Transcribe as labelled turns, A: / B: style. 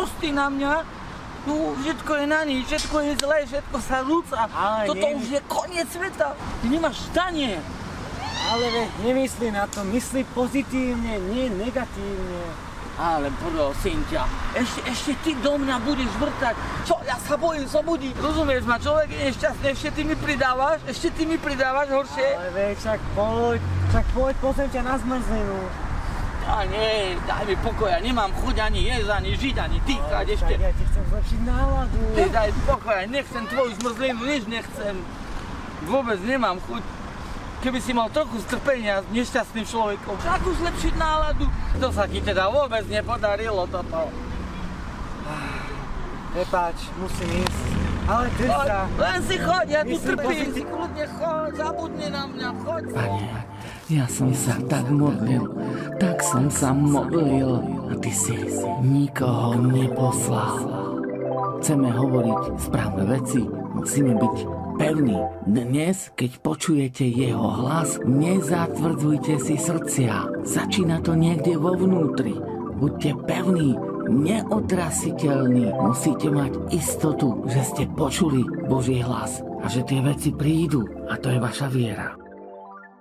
A: sprostý na mňa. No, všetko je na nič, všetko je zlé, všetko sa rúca. Toto už je koniec sveta. Ty nemáš zdanie.
B: Ale nemyslí na to, myslí pozitívne, nie negatívne.
A: Ale prosím ťa, ešte ty do mňa budeš vrtať. Čo, ja sa bojím zobudiť. Rozumieš ma, človek je nešťastný, ešte ty mi pridávaš horšie.
B: Ale však poď, pozriem ťa na zmrzlinu.
A: A nie, daj mi pokoj, ja nemám chuť ani jesť, ani žiť, ani dýchať ešte.
B: Ja ti chcem zlepšiť náladu.
A: Ty daj pokoj, ja nechcem tvoju zmrzlinu, nič nechcem. Vôbec nemám chuť. Keby si mal trochu strpenia s nešťastným človekom, tak už zlepšiť náladu. To sa ti teda vôbec nepodarilo toto.
B: Prepáč, musím ísť. Ale ty sa...
A: Len si choď, ja tu trpím. Si kľudne choď, zabudni na mňa, choď.
C: Pane, ja som sa tak modlil a ty si nikoho neposlal. Chceme hovoriť správne veci, musíme byť pevní. Dnes, keď počujete jeho hlas, nezatvrdzujte si srdcia. Začína to niekde vo vnútri. Buďte pevní, neotrasiteľní. Musíte mať istotu, že ste počuli Boží hlas a že tie veci prídu. A to je vaša viera.